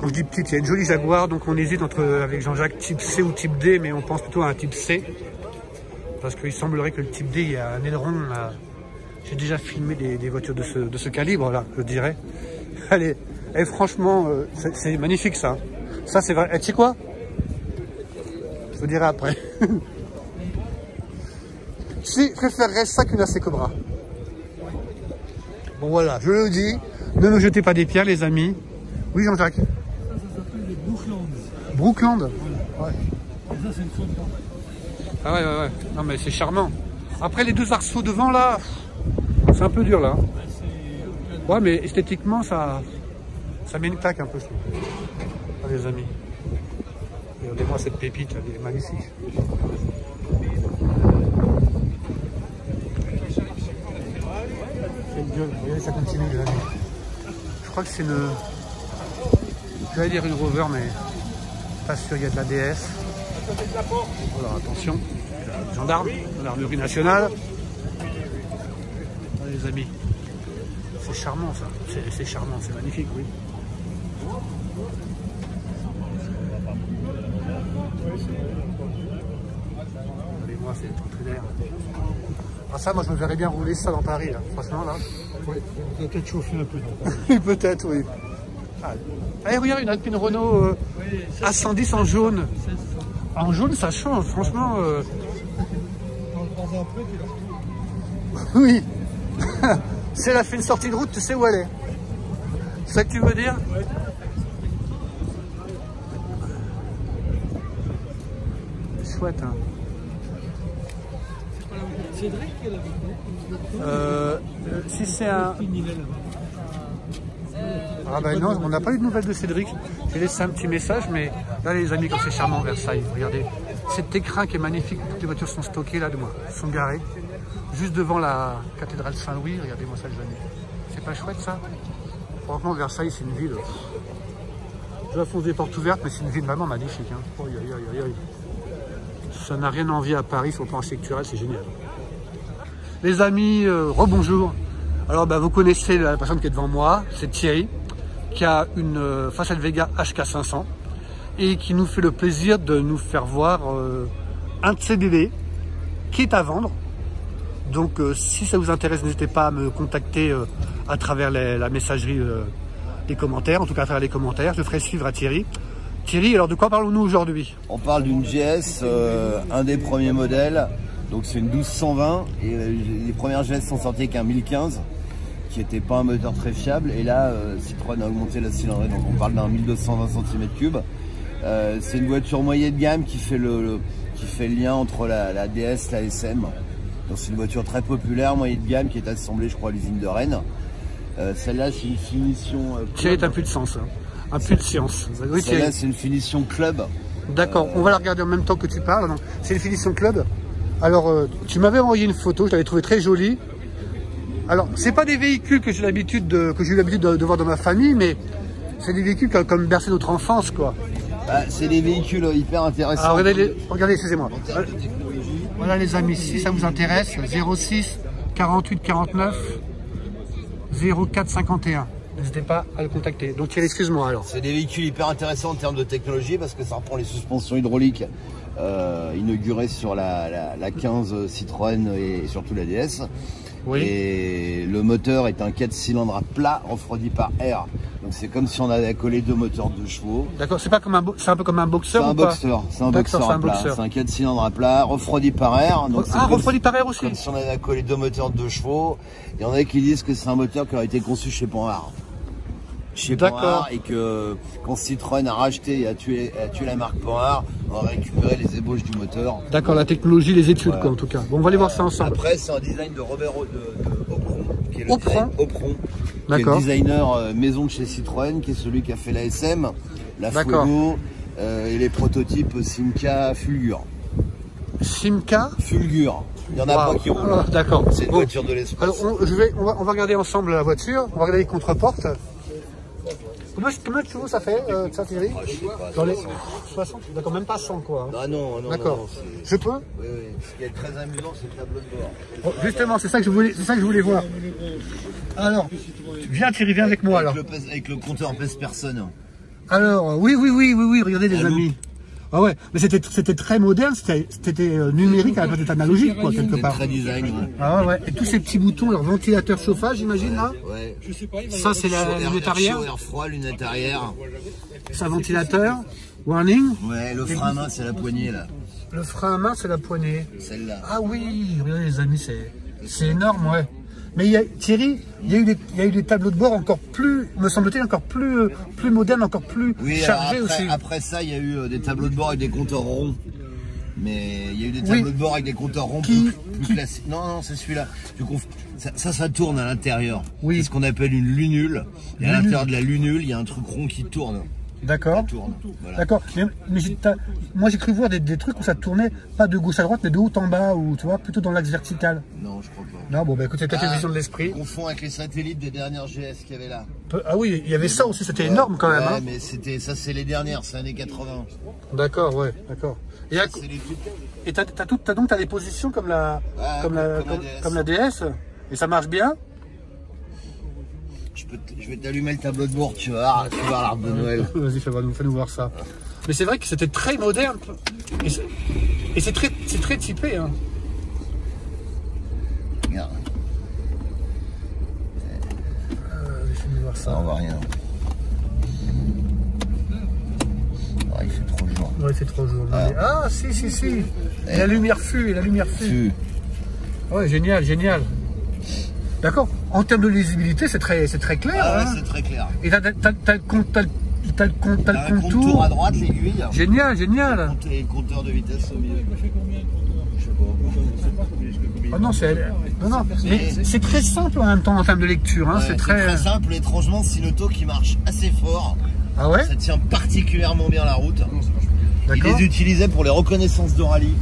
Quand je dis petite, il y a une jolie Jaguar, donc on hésite entre, avec Jean-Jacques, type C ou type D, mais on pense plutôt à un type C. Parce qu'il semblerait que le type D, il y a un aileron. J'ai déjà filmé des voitures de ce calibre, là, je dirais. Allez, et franchement, c'est magnifique ça. Ça, c'est vrai. Et tu sais quoi? Je vous dirai après. Je préférerais ça qu'une AC Cobra. Bon voilà, je le dis, ne me jetez pas des pierres les amis. Oui Jean-Jacques. Ça s'appelle les Brookland. Brookland. Ouais. Et ça c'est une faute. Ah ouais. Non mais c'est charmant. Après les deux arceaux devant là, c'est un peu dur là. Ouais mais esthétiquement ça met une claque un peu je trouve. Ah, les amis. Regardez-moi cette pépite, elle est magnifique. Quelle gueule, regardez ça continue les amis. Je crois que c'est une... J'allais dire une Rover mais pas sûr, il y a de la DS. Alors attention, gendarmerie nationale. Ah, les amis, c'est charmant ça, c'est charmant, c'est magnifique, oui. Regardez-moi, c'est très d'air. Ah ça, moi je me verrais bien rouler ça dans Paris, là. Franchement là. Ouais, on va peut-être chauffer un peu dans Paris. Peut-être, oui. Ah. Allez, regarde une Alpine Renault A110 en jaune. En jaune, ça change, franchement. Oui. Si elle a fait une sortie de route, tu sais où elle est. C'est ça que tu veux dire? Ouais. Chouette, hein. Cédric qui est là-bas. Si c'est un... Ah ben non, on n'a pas eu de nouvelles de Cédric. J'ai laissé un petit message, mais là les amis, comme c'est charmant Versailles, regardez. Cet écrin qui est magnifique, toutes les voitures sont stockées là, sont garées. Juste devant la cathédrale Saint-Louis, regardez-moi ça les amis. C'est pas chouette ça? Franchement Versailles c'est une ville. Je la fonce des portes ouvertes, mais c'est une ville vraiment magnifique. Hein. Ça n'a rien à envier à Paris sur le plan architectural, c'est génial. Les amis, rebonjour. Alors vous connaissez la personne qui est devant moi, c'est Thierry, qui a une Facette Vega HK500 et qui nous fait le plaisir de nous faire voir un de ses bébés qui est à vendre. Donc si ça vous intéresse, n'hésitez pas à me contacter à travers la messagerie des commentaires, en tout cas à travers les commentaires, je ferai suivre à Thierry. Thierry, alors de quoi parlons-nous aujourd'hui? On parle d'une GS, un des premiers modèles, donc c'est une 1220 et les premières GS sont sorties avec un 1015 qui n'était pas un moteur très fiable et là Citroën a augmenté la cylindrée, donc on parle d'un 1220 cm3. C'est une voiture moyenne de gamme qui fait le lien entre la DS, la SM. Donc c'est une voiture très populaire, moyenne de gamme qui est assemblée je crois à l'usine de Rennes. Celle-là c'est une finition... Thierry est un peu de sens, hein. Un peu de science. Oui, celle-là c'est une finition club. D'accord, on va la regarder en même temps que tu parles. C'est une finition club. Alors tu m'avais envoyé une photo, je l'avais trouvée très jolie. Alors c'est pas des véhicules que j'ai eu l'habitude de voir dans ma famille, mais c'est des véhicules qui ont comme bercé notre enfance quoi. Bah, c'est des véhicules hyper intéressants. Alors regardez, excusez-moi. Voilà les amis, si ça vous intéresse, 06 48 49 04 51. N'hésitez pas à le contacter. Donc Thierry, excuse-moi alors. C'est des véhicules hyper intéressants en termes de technologie parce que ça reprend les suspensions hydrauliques inaugurées sur la 15 Citroën et surtout la DS. Oui. Et le moteur est un 4 cylindres à plat refroidi par air. Donc c'est comme si on avait collé deux moteurs de 2 chevaux. D'accord, c'est pas comme c'est un peu comme un boxeur. C'est un boxeur, c'est un boxeur à plat. C'est un 4 cylindres à plat, refroidi par air. Donc refroidi par air aussi. Comme si on avait collé deux moteurs de 2 chevaux. Il y en a qui disent que c'est un moteur qui aurait été conçu chez Panhard. Et que quand Citroën a racheté et a tué la marque Panhard, on a récupéré les ébauches du moteur. D'accord, la technologie, les études voilà. Quoi en tout cas. Bon, on va aller voir ça ensemble. Après c'est un design de Robert Opron, qui est le designer maison de chez Citroën, qui est celui qui a fait la SM, la Fuego et les prototypes Simca Fulgur. Simca Fulgur. Il n'y en a pas qui roulent. D'accord. C'est une voiture de l'espace. Alors on va regarder ensemble la voiture, on va regarder les contreportes. Combien de chevaux ça fait, ça Thierry? Dans les 60? D'accord, même pas 100 quoi. Ah non, non. D'accord. Je peux? Oui. Ce qui est très amusant, c'est le tableau de bord. Oh, justement, c'est ça que je voulais voir. Alors, viens Thierry, viens avec moi alors. Avec le compteur pèse personne. Alors, oui, regardez les amis. Ah ouais, mais c'était très moderne, c'était numérique à la place d'être analogique, quoi, quelque part. Très design, ouais. Ah ouais, et tous ces petits boutons, leur ventilateur chauffage, j'imagine, là. Ouais. Je sais pas, il va y Ça, c'est la lunette arrière. Chaud, air froid, lunette arrière. Ça, ventilateur. Warning. Ouais, le frein à main, c'est la poignée, là. Le frein à main, c'est la poignée. Celle-là. Ah oui, regardez les amis, c'est énorme, ouais. Mais Thierry, il y a eu des tableaux de bord encore plus, me semble-t-il, encore plus modernes, encore plus chargés aussi. Après ça, il y a eu des tableaux de bord avec des compteurs ronds. Mais il y a eu des tableaux de bord avec des compteurs ronds plus classiques. Non, c'est celui-là. Ça tourne à l'intérieur. Oui. C'est ce qu'on appelle une lunule. Et à l'intérieur de la lunule, il y a un truc rond qui tourne. D'accord. Voilà. D'accord. Mais moi j'ai cru voir des trucs où ça tournait pas de gauche à droite, mais de haut en bas, ou tu vois, plutôt dans l'axe vertical. Non, je crois pas. Non, bon, bah écoute, c'est peut-être une vision de l'esprit. On confond avec les satellites des dernières GS qu'il y avait là. Ah oui, il y avait ça aussi, c'était énorme quand même. Ouais, hein. mais ça c'est les dernières, c'est années 80. D'accord, ouais, d'accord. Et t'as des positions comme la DS, et ça marche bien. Je vais t'allumer le tableau de bord, tu vas voir l'arbre de Noël. Vas-y, fais-nous voir ça. Mais c'est vrai que c'était très moderne. Et c'est très typé. Hein. Regarde. Fais-nous voir ça. Ça, on voit rien. Oh, il fait trop jour. Ouais, il fait trop jour. Ah, si. Et la lumière fut, Ouais, génial. D'accord. En termes de lisibilité, c'est très clair. Ah ouais, hein. c'est très clair. Et t'as le contour à droite, l'aiguille. Génial. Et le compteur de vitesse au milieu. Je sais pas. Ah non, c'est très simple en même temps en termes de lecture. Hein. Ouais, c'est très simple. Étrangement, c'est une auto qui marche assez fort. Ah ouais. Ça tient particulièrement bien la route. Ils D'accord. les utilisaient pour les reconnaissances de rallye.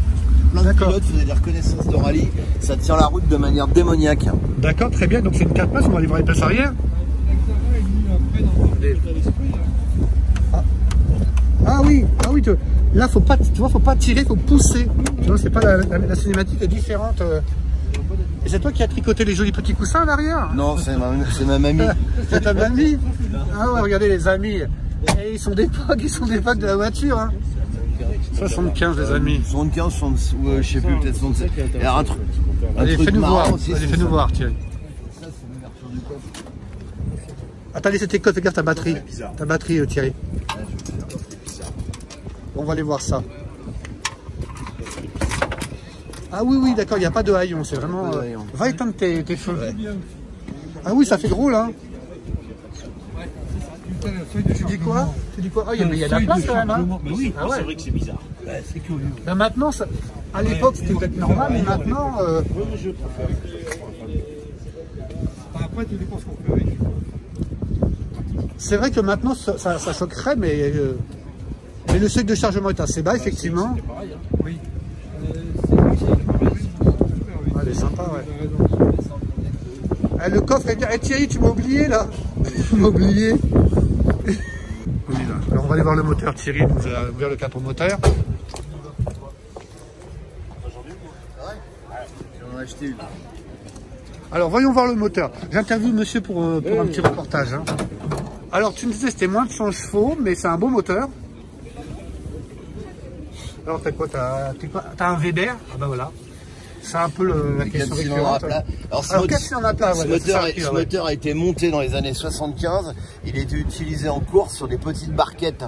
Plein de pilotes faisaient des reconnaissances de rallye. Ça tient la route de manière démoniaque. D'accord, très bien. Donc c'est une 4 places, on va aller voir les places arrière. Ah oui, là faut pas tirer, faut pousser. Tu vois, c'est pas la cinématique est différente. Et c'est toi qui as tricoté les jolis petits coussins à l'arrière? Non, c'est ma mamie. C'est ta mamie? Ah ouais, regardez les amis. Et ils sont d'époque de la voiture. Hein. 75 les amis. 75, je sais plus, peut-être 67. Il y a un truc. Allez, fais-nous voir. Aussi, allez, fais-nous voir, Thierry. Ah, t'as laissé tes codes, fais gaffe ta batterie. Ta batterie, Thierry. On va aller voir ça. Ah oui, d'accord, il n'y a pas de haillons, c'est vraiment... Va éteindre tes feux. Ouais. Ah oui, ça fait drôle, hein. Tu dis quoi? Ah, il y a de la place quand même, hein. Mais oui, ah ouais. c'est vrai que c'est bizarre. Ouais, c'est curieux. Ben maintenant, à l'époque, c'était peut-être normal, mais maintenant... je préfère. Après, tu dépends ce qu'on fait avec. C'est vrai que maintenant, ça choquerait, mais le seuil de chargement est assez bas, effectivement. C'est pareil, hein. Oui. Elle est sympa, ouais. Le coffre est... Thierry, tu m'as oublié, là. Tu m'as oublié. Alors, on va aller voir le moteur. Thierry nous a ouvert le capot moteur. J'en ai acheté une. Alors, voyons voir le moteur. J'interviewe monsieur pour un petit reportage. Hein. Alors, tu me disais que c'était moins de 100 chevaux, mais c'est un beau moteur. Alors, t'as quoi? T'as un Weber? Ah bah voilà. C'est un peu la question récurrente. Alors, 4 cylindres à plat, ce moteur a été monté dans les années 75. Il a été utilisé en course sur des petites barquettes,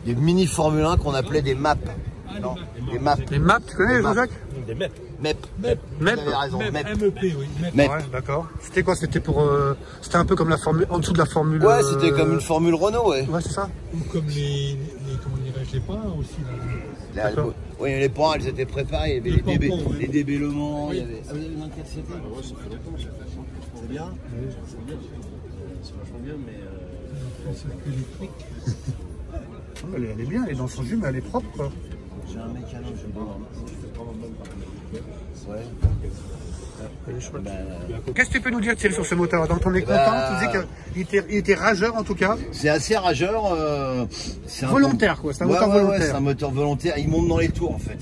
des mini Formule 1 qu'on appelait des MAP. Non, des MAP. Les MAP, tu connais, Jean-Jacques? Des MEP. MEP. Vous avez raison, MEP. MEP, oui. MEP. Ouais, d'accord. C'était quoi? C'était pour... c'était un peu comme la Formule... En dessous de la Formule... Ouais, c'était comme une Formule Renault, ouais. Ouais, c'est ça. Ou comme les comment dirais-je, les points aussi. Oui, les points, elles étaient préparées. Il y avait les débellements. Oui. Il y avait... Ah, vous avez une 4CT? Ouais, ça fait longtemps, ça fait longtemps. C'est bien? Oui, c'est bien. C'est vachement bien, mais... Un circuit électrique. Elle est bien, elle est dans son jus, mais elle est propre, quoi. J'ai un mécano, je vais voir. Ouais. Qu'est-ce que tu peux nous dire, Thierry, sur ce moteur? Donc on est content, tu dis qu'il était rageur en tout cas. C'est assez rageur. C'est volontaire quoi, c'est un moteur volontaire. Ouais, c'est un moteur volontaire, il monte dans les tours en fait.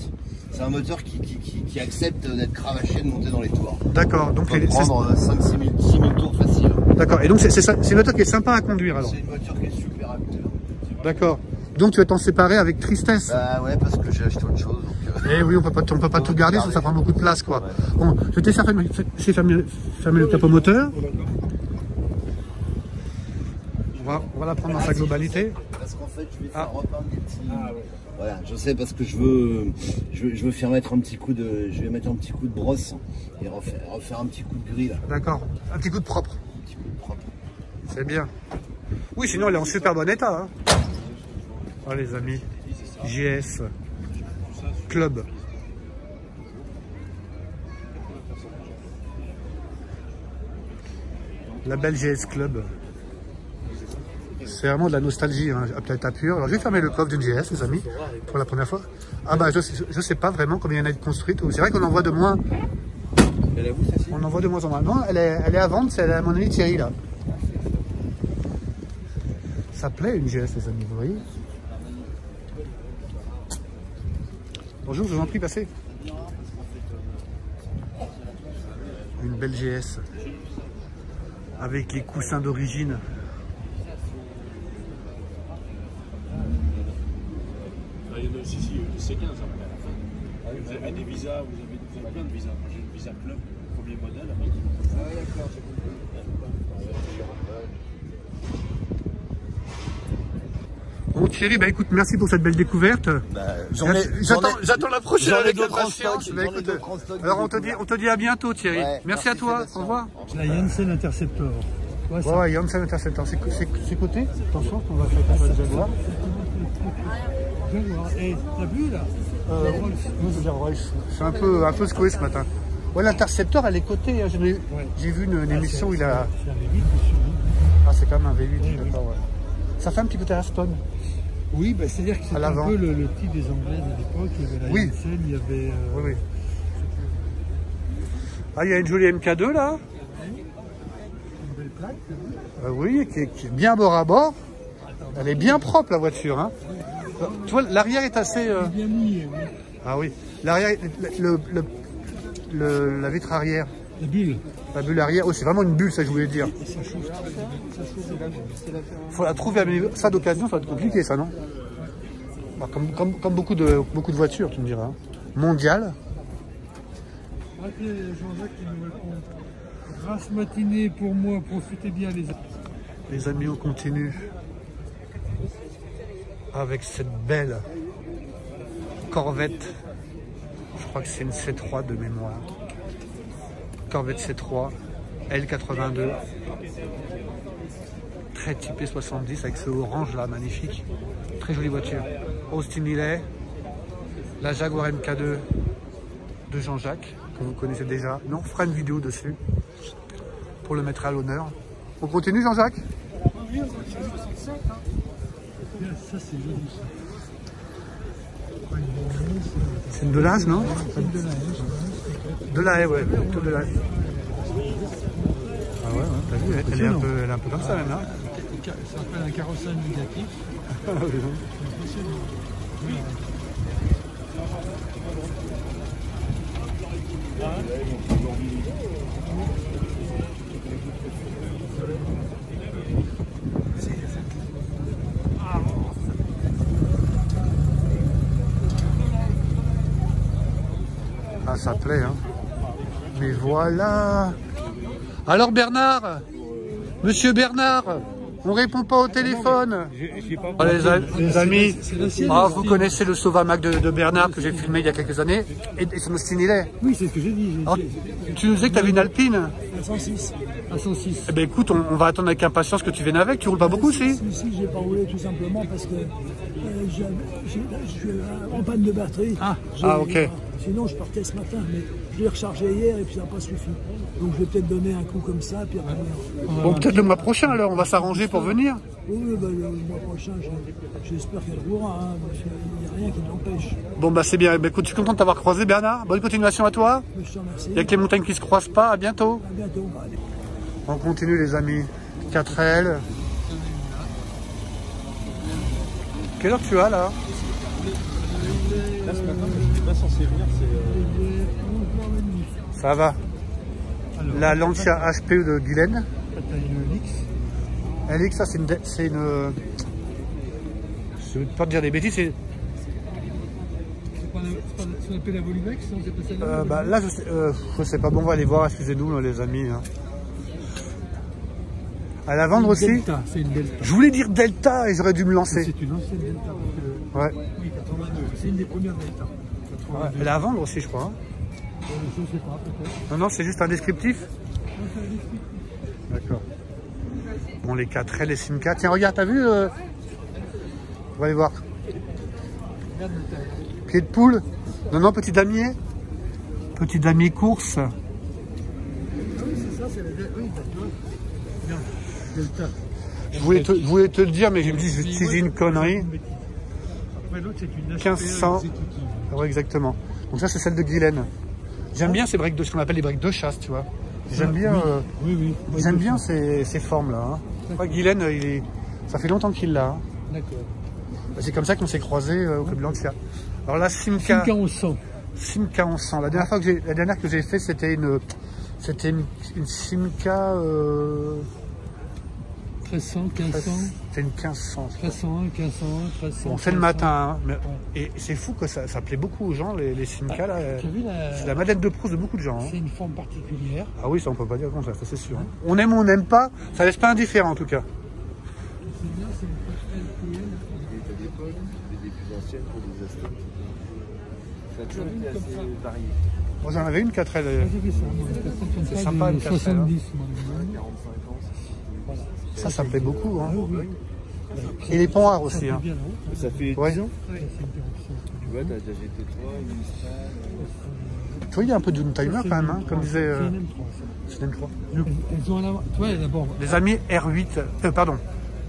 C'est un moteur qui accepte d'être cravaché, de monter dans les tours. D'accord, donc il peut prendre 5-6 000 tours facile. D'accord, et donc c'est une moteur qui est sympa à conduire alors. C'est une voiture qui est super à conduire. D'accord. Donc tu vas t'en séparer avec tristesse. Bah ouais, parce que j'ai acheté autre chose. Donc, Eh oui, on peut pas tout garder, ça prend beaucoup de place, quoi. Bon, je vais t'essayer de fermer le capot moteur. On va la prendre dans sa globalité. Parce qu'en fait, je vais faire repeindre des petits. Voilà, je sais parce que je veux faire mettre un petit coup de, je vais mettre un petit coup de brosse et refaire un petit coup de grille là. D'accord. Un petit coup de propre. Un petit coup de propre. C'est bien. Oui, sinon elle est en super bon état. Hein. Oh les amis, JS Club. La belle JS Club. C'est vraiment de la nostalgie, hein, à l'état pur. Alors je vais fermer le coffre d'une GS, les amis, pour la première fois. Ah bah je sais pas vraiment combien il y en a de construites. C'est vrai qu'on en voit de moins. On en voit de moins en moins. Non, elle est à vendre, c'est à mon ami Thierry là. Ça plaît une GS, les amis, vous voyez. Bonjour, je vous en prie, passez. Une belle GS avec les coussins d'origine. Il y en a aussi, le C15 après, à la fin. Vous avez des visas, vous avez plein de visas. Moi j'ai le visa club, premier modèle. Bon Thierry, bah écoute, merci pour cette belle découverte. Bah, J'attends la prochaine avec d'autres en impatience. stock. Bah, écoute, alors on te dit à bientôt Thierry. Ouais, merci à toi, au revoir. La Janssen Interceptor. Ouais, ça. Ouais, Janssen Interceptor, c'est côté. Attention, on va faire le Jaguar. Et t'as vu là C'est un peu secoué ce matin. Ouais, l'Interceptor, elle est cotée. Hein. J'ai vu une émission où il a... C'est un V8, Ah, c'est quand même un V8, d'accord, ouais. Ça fait un petit côté Aston. oui, bah, c'est-à-dire que c'était un peu le type des Anglaises à l'époque. Il y avait la Oui. Janssen, il y avait... Oui. Ah, il y a une jolie MK2 là. Une belle plaque. Oui, qui est bien bord à bord. Elle est bien propre la voiture. Hein. Tu vois, l'arrière est assez... Bien mouillé, oui. Ah oui, l'arrière, la vitre arrière. La bulle. La bulle arrière, oh, c'est vraiment une bulle, ça je voulais dire. Et ça chauffe. Ça chauffe. Faut la trouver, ça d'occasion, ça va être compliqué ça, non? Bah, comme beaucoup de voitures, tu me diras. Hein. Mondial. Jean-Jacques qui nous répond. Grasse matinée pour moi, profitez bien les amis. Les amis, on continue avec cette belle Corvette. Je crois que c'est une C3 de mémoire. Corvette C3, L82. Très typé 70 avec ce orange là, magnifique. Très jolie voiture. Austin Hillet. La Jaguar MK2 de Jean-Jacques, que vous connaissez déjà. Non, on fera une vidéo dessus pour le mettre à l'honneur. On continue Jean-Jacques? Ça c'est joli. C'est une Delage, non? Delage, ouais, plutôt Delage. Ah ouais, t'as vu, elle est un peu comme ça même, hein? Ça s'appelle un carrossage négatif. Ah, ça plaît, hein. Mais voilà. Alors Bernard, Monsieur Bernard, on répond pas au téléphone. Oh, les amis, vous connaissez le Sauvamac de Bernard que j'ai filmé il y a quelques années et son Austin Hillet. Oui, c'est ce que j'ai dit. Tu nous disais que tu avais une Alpine. À 106. À 106. Eh ben écoute, on va attendre avec impatience que tu viennes avec. Tu roules pas beaucoup, si? Si, j'ai pas roulé tout simplement parce que je suis en panne de batterie. Ok. Sinon, je partais ce matin, mais je l'ai rechargé hier et puis ça n'a pas suffi. Donc, je vais peut-être donner un coup comme ça, puis revenir. Bon, peut-être le mois prochain, alors, on va s'arranger pour venir. Oui, bah, le mois prochain, j'espère qu'elle roulera, hein, parce qu'il n'y a rien qui l'empêche. Bon, bah c'est bien. Bah, écoute, je suis content de t'avoir croisé, Bernard. Bonne continuation à toi. Je te remercie. Il y a que les montagnes qui se croisent pas. À bientôt. À bientôt. Bah, allez. On continue, les amis. 4L. Quelle heure tu as, là? Là, ce matin, je n'étais pas censé venir, Ça va. Alors, La Lancia HPE de Guylaine. t'as une LX. LX, ça c'est une je vais pas te dire des bêtises, c'est... C'est pas ce qu'on appelle la Volumex, non? C'est pas celle-là? Bah, là, je sais pas, bon, on va aller voir, excusez-nous les amis. Hein. À la vendre aussi. Delta, c'est une Delta. Je voulais dire Delta et j'aurais dû me lancer. C'est une ancienne Delta. Ouais. Oui, 82. C'est une des premières Delta. Ouais. Elle est à vendre aussi, je crois. Hein. Je sais pas, peut-être. Non, non, c'est juste un descriptif. D'accord. Bon, les 4L, les Simca. Tiens, regarde, t'as vu On va aller voir. Regarde le taille. Pied de poule. Non, non, petit damier. Petit damier course. Ah oui, c'est ça, c'est la Delta. Oui, d'accord. Bien. Delta. Je voulais te le dire, mais je me dis, si je dis une connerie. Après, l'autre, c'est une 1500. Oui, exactement. Donc ça, c'est celle de Guylaine. J'aime bien ces breaks de ce qu'on appelle les breaks de chasse, tu vois. J'aime bien, oui. j'aime bien ces formes-là. Hein. Ouais, Guylaine, ça fait longtemps qu'il l'a. Hein. D'accord. C'est comme ça qu'on s'est croisés au Club Lancia. Alors là, Simca. Simca on sent. Simca on sent. La dernière que j'ai fait, c'était une Simca. 1300, 1500. C'était une 1500. 1301, 1501, 1300. Bon, c'est le matin. Hein, mais, et c'est fou que ça plaît beaucoup aux gens, les Simca. Là. C'est la Madeleine de Proust de beaucoup de gens. Hein. C'est une forme particulière. Ah oui, ça on peut pas dire le contraire, ça c'est sûr. Hein. On aime ou on n'aime pas, ça laisse pas indifférent en tout cas. C'est bien, c'est une LPL. Des plus anciennes pour des Aztèques. Ça a toujours été assez varié. Moi j'en avais une 4L. J'ai vu ça, moi. C'est sympa, une 70, moi. 45 ans, Voilà. Ça me plaît beaucoup. Hein. Oui. Et les ponts rares Ça aussi. fait Hein. bien haut. ça fait 10 Ouais. ans. Ouais, c'est intéressant. Tu vois, t'as GT3, une Mistral. Tu vois, il y a un peu d'une timer quand même, hein, comme disait C'est une M3, ça. c'est une 3. Elles ont un avant. Toi, d'abord. Les amis R8, pardon,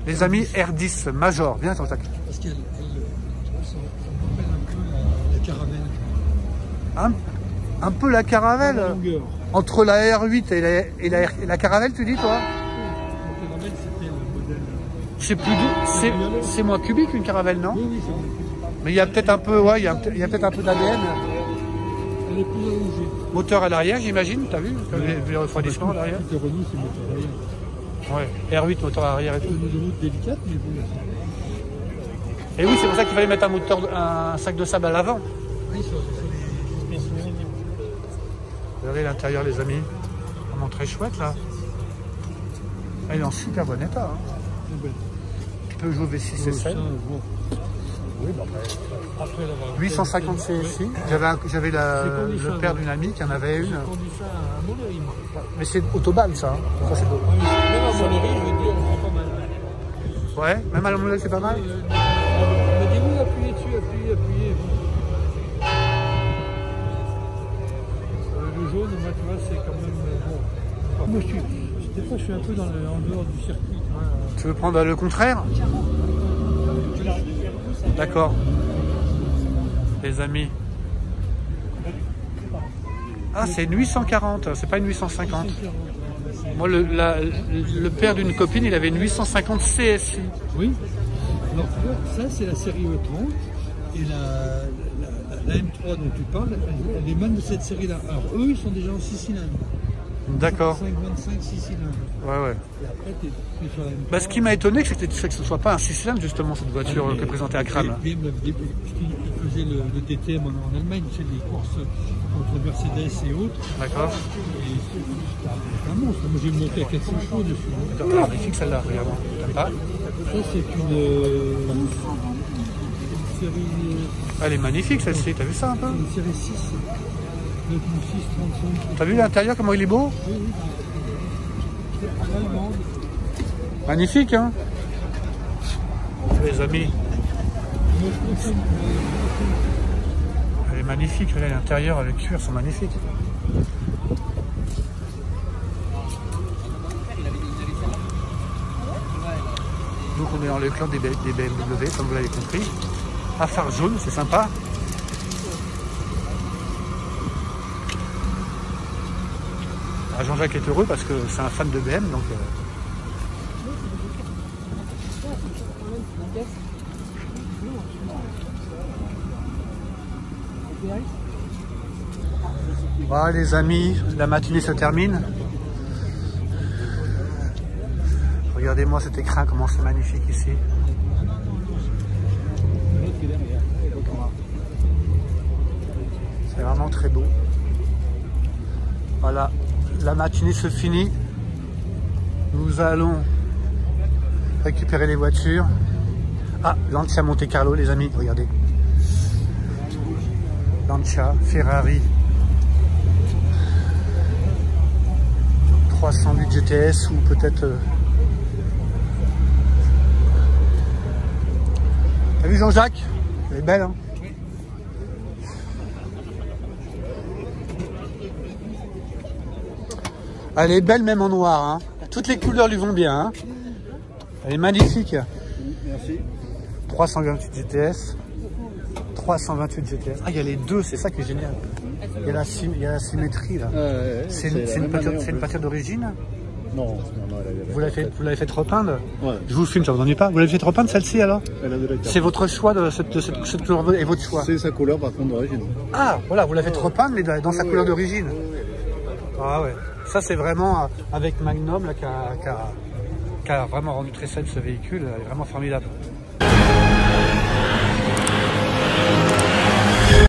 les amis R10 Major, viens sur ça. Parce qu'elle ça me rappelle un peu la caravelle. Un peu la caravelle, La longueur. entre la R8 et la caravelle, tu dis toi? La caravelle, c'était le modèle. C'est plus c'est moins cubique une caravelle, non? Oui, c'est bon. Mais il y a peut-être un peu, ouais, il y a peut-être un peu d'ADN. Elle est plus allongée. Moteur à l'arrière, j'imagine, t'as vu? T'as vu le refroidissement à l'arrière? C'était Renault, c'est moteur arrière. Ouais, R8, moteur à arrière et tout. Une de route délicate, mais bon. Et oui, c'est pour ça qu'il fallait mettre un sac de sable à l'avant. Oui, sur les suspensions. Regardez l'intérieur, les amis. Vraiment très chouette, là. Elle est en super bon état. Hein. Tu peux jouer V6 et 7. Oui, bah, Après l'avoir 850 CSI. J'avais le père d'une amie qui en avait une. J'ai conduit ça à Monnerie, moi. Mais c'est autobahn, ça. Hein. Ça c'est beau. Même à Monnerie, je veux dire, on prend pas mal. Ouais, même à la Moulette, c'est pas mal. On me dit, oui, appuyez dessus, appuyez. Le jaune, moi, tu vois, c'est quand même bon. Moi, des fois, je suis un peu en dehors du circuit. Tu vois. Tu veux prendre le contraire? D'accord. Les amis. Ah, c'est une 840, c'est pas une 850. Moi, le père d'une copine, il avait une 850 CSI. Oui. Alors, tu vois, ça, c'est la série E30. Et la M3 dont tu parles, elle est même de cette série-là. Alors, eux, ils sont déjà en 6 cylindres. D'accord. 5,25, 6 cylindres. Ouais. Et après, tu es sur la M3. Bah, ce qui m'a étonné, c'est que ce ne soit pas un 6 cylindres, justement, cette voiture qui est présentée à Kram. BMW l'avait début, puisqu'il faisait le DTM en Allemagne, tu sais, des courses contre Mercedes et autres. D'accord. Et c'est un monstre. Moi, j'ai monté à 400 chevaux dessus. Elle est magnifique, celle-là, regarde. T'aimes pas? Ça, c'est une série. Elle est magnifique, celle-ci. T'as vu ça un peu? Une série 6. 9,6, 35. T'as vu l'intérieur, comment il est beau? Oui. Allemande. Magnifique, hein? Les amis. Elle est magnifique, là, l'intérieur, les cuirs sont magnifiques. Donc on est dans le clan des BMW, comme vous l'avez compris. À phare jaune, c'est sympa. Ah, Jean-Jacques est heureux parce que c'est un fan de BM, donc... Voilà les amis, la matinée se termine. Regardez-moi cet écrin, comment c'est magnifique ici. très beau. Voilà, la matinée se finit. Nous allons récupérer les voitures. Ah, Lancia Monte Carlo, les amis, regardez. Lancia, Ferrari 308 GTS ou peut-être... T'as vu Jean-Jacques? Elle est belle, hein? Elle est belle même en noir, hein. Toutes les couleurs lui vont bien, hein. Elle est magnifique. Merci. 328 GTS. 328 GTS. Ah, il y a les deux, c'est ça qui est génial. Il y a la symétrie là. C'est une peinture d'origine? Non, Vous l'avez fait repeindre? Ouais. Je vous filme, ça vous ennuie pas? Vous l'avez fait repeindre celle-ci alors? Elle a de la carte. C'est votre choix de cette couleur et votre choix? C'est sa couleur par contre d'origine. Ah, voilà, vous l'avez fait repeindre mais dans sa couleur d'origine. Ah ouais. Ça c'est vraiment avec Magnum là, qui a vraiment rendu très safe ce véhicule, elle est vraiment formidable.